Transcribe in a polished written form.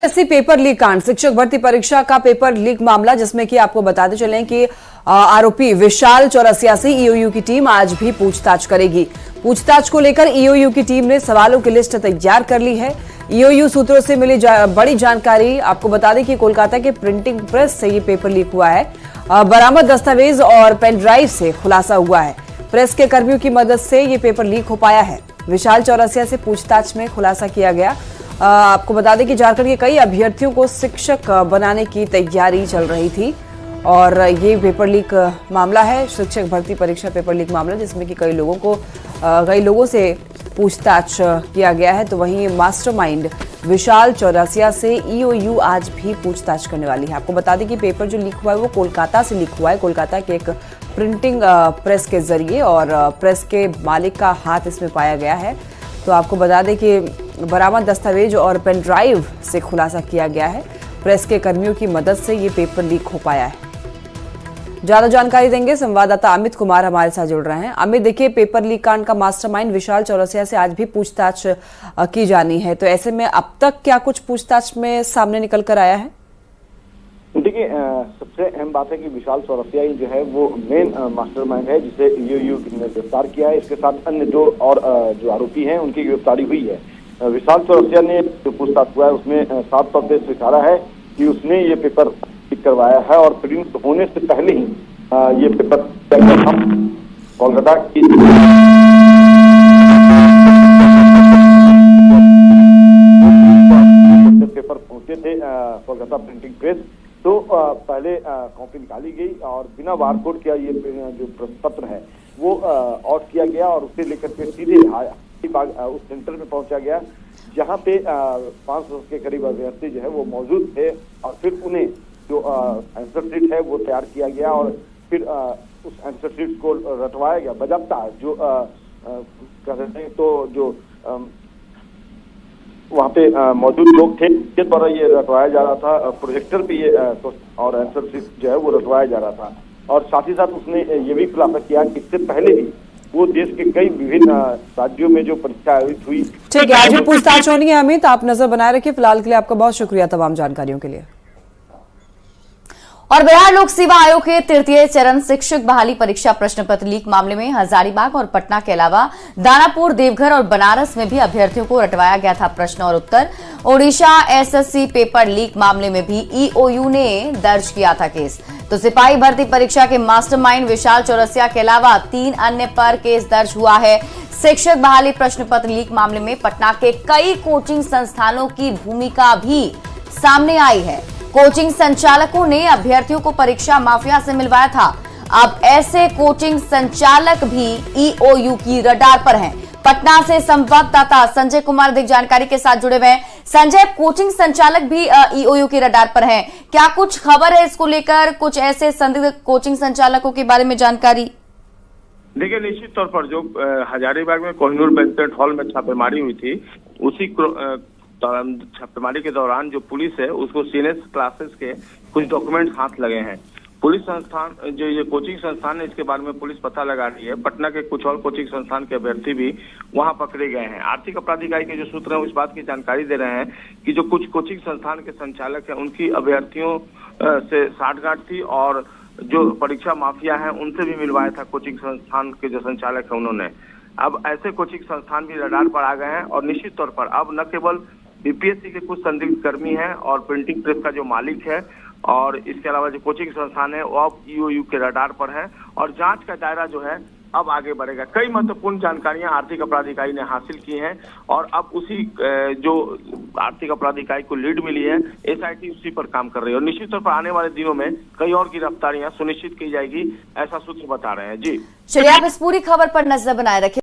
SSC paper leak कांड, शिक्षक भर्ती परीक्षा का पेपर लीक मामला, जिसमें कि आपको बताते चलें कि आरोपी विशाल चौरसिया से ईओयू की टीम आज भी पूछताछ करेगी। पूछताछ को लेकर ईओयू की टीम ने सवालों की लिस्ट तैयार कर ली है। ईओयू सूत्रों से मिली बड़ी जानकारी, आपको बता दें कि कोलकाता के प्रिंटिंग प्रेस से ये पेपर लीक हुआ है। बरामद दस्तावेज और पेन ड्राइव से खुलासा हुआ है। प्रेस के कर्मियों की मदद से ये पेपर लीक हो पाया है। विशाल चौरसिया से पूछताछ में खुलासा किया गया। आपको बता दें कि झारखंड के कई अभ्यर्थियों को शिक्षक बनाने की तैयारी चल रही थी और ये पेपर लीक मामला है, शिक्षक भर्ती परीक्षा पेपर लीक मामला, जिसमें कि कई लोगों से पूछताछ किया गया है। तो वहीं मास्टरमाइंड विशाल चौरसिया से ईओयू आज भी पूछताछ करने वाली है। आपको बता दें कि पेपर जो लीक हुआ है वो कोलकाता से लीक हुआ है, कोलकाता के एक प्रिंटिंग प्रेस के जरिए, और प्रेस के मालिक का हाथ इसमें पाया गया है। तो आपको बता दें कि बरामद दस्तावेज और पेन ड्राइव से खुलासा किया गया है। प्रेस के कर्मियों की मदद से ये पेपर लीक हो पाया है। ज्यादा जानकारी देंगे संवाददाता अमित कुमार हमारे साथ जुड़ रहे हैं। अमित, देखिए, पेपर लीक कांड का मास्टरमाइंड विशाल चौरसिया से आज भी पूछताछ की जानी है, तो ऐसे में अब तक क्या कुछ पूछताछ में सामने निकल कर आया है? देखिए, सबसे अहम बात है कि विशाल चौरसिया जो है वो मेन मास्टरमाइंड है, जिसे ईओयू ने गिरफ्तार किया है। इसके साथ अन्य जो आरोपी हैं उनकी गिरफ्तारी हुई है। विशाल चौरसिया ने जो पूछताछ हुआ है उसमें साफ तौर पर स्वीकारा है कि उसने ये पेपर लीक करवाया है और प्रिंट होने से पहले ही ये पेपर कोलकाता की पेपर पहुंचे थे कोलकाता प्रिंटिंग प्रेस, तो पहले कॉपी निकाली गई और बिना बारकोड किया ये जो प्रश्न पत्र है वो आउट किया गया और उसे लेकर के सीधे उस सेंटर में पहुंचा गया, जहां पे 500 के करीब अभ्यर्थी जो है वो मौजूद थे। और फिर उन्हें जो आंसर शीट है वो तैयार किया गया और फिर उस आंसर शीट को रटवाया गया। बजाबता जो कहते हैं तो जो वहाँ पे मौजूद लोग थे, जिसके द्वारा ये रटवाया जा रहा था। प्रोजेक्टर पे ये और आंसर शीट जो है वो रटवाया जा रहा था। और साथ ही साथ उसने ये भी खुलासा किया कि इससे पहले भी वो देश के कई विभिन्न राज्यों में जो परीक्षा आयोजित हुई। ठीक है, आज भी पूछताछ होनी है। अमित, आप नजर बनाए रखिए। फिलहाल के लिए आपका बहुत शुक्रिया तमाम जानकारियों के लिए। और बिहार लोक सेवा आयोग के तृतीय चरण शिक्षक बहाली परीक्षा प्रश्न पत्र लीक मामले में हजारीबाग और पटना के अलावा दानापुर, देवघर और बनारस में भी अभ्यर्थियों को रटवाया गया था प्रश्न और उत्तर। ओडिशा एसएससी पेपर लीक मामले में भी ईओयू ने दर्ज किया था केस। तो सिपाही भर्ती परीक्षा के मास्टरमाइंड विशाल चौरसिया के अलावा 3 अन्य पर केस दर्ज हुआ है। शिक्षक बहाली प्रश्न पत्र लीक मामले में पटना के कई कोचिंग संस्थानों की भूमिका भी सामने आई है। कोचिंग संचालकों ने अभ्यर्थियों को परीक्षा माफिया से मिलवाया था। अब ऐसे कोचिंग संचालक भी ईओयू की रडार पर हैं। पटना से संवाददाता संजय कुमार अधिक जानकारी के साथ जुड़े हुए हैं। संजय, कोचिंग संचालक भी ईओयू की रडार पर हैं, क्या कुछ खबर है इसको लेकर? कुछ ऐसे संदिग्ध कोचिंग संचालकों के बारे में जानकारी? देखिए, निश्चित तौर पर जो हजारीबाग में कोहिनूर बैंक्वेट हॉल में छापेमारी हुई थी, उसी छापेमारी के दौरान जो पुलिस है उसको सीनियर क्लासेस के कुछ डॉक्यूमेंट हाथ लगे हैं। पुलिस संस्थान जो ये कोचिंग संस्थान है, इसके बारे में पुलिस पता लगा रही है। पटना के कुछ और कोचिंग संस्थान के अभ्यर्थी भी वहां पकड़े गए हैं। आर्थिक अपराध इकाई के जो सूत्र हैं इस बात की जानकारी दे रहे हैं कि जो कुछ कोचिंग संस्थान के संचालक हैं उनकी अभ्यर्थियों से साठगांठ थी और जो परीक्षा माफिया है उनसे भी मिलवाया था कोचिंग संस्थान के जो संचालक है उन्होंने। अब ऐसे कोचिंग संस्थान भी रडार पर आ गए हैं और निश्चित तौर पर अब न केवल बीपीएससी के कुछ संदिग्ध कर्मी हैं और प्रिंटिंग प्रेस का जो मालिक है और इसके अलावा जो कोचिंग संस्थान है वो अब ईओयू के रडार पर है और जांच का दायरा जो है अब आगे बढ़ेगा। कई महत्वपूर्ण जानकारियां आर्थिक अपराध इकाई ने हासिल की हैं और अब उसी जो आर्थिक अपराध इकाई को लीड मिली है, एसआईटी उसी पर काम कर रही है और निश्चित तौर पर आने वाले दिनों में कई और गिरफ्तारियां सुनिश्चित की जाएगी, ऐसा सूत्र बता रहे हैं। जी चलिए, आप इस पूरी खबर पर नजर बनाए रखें।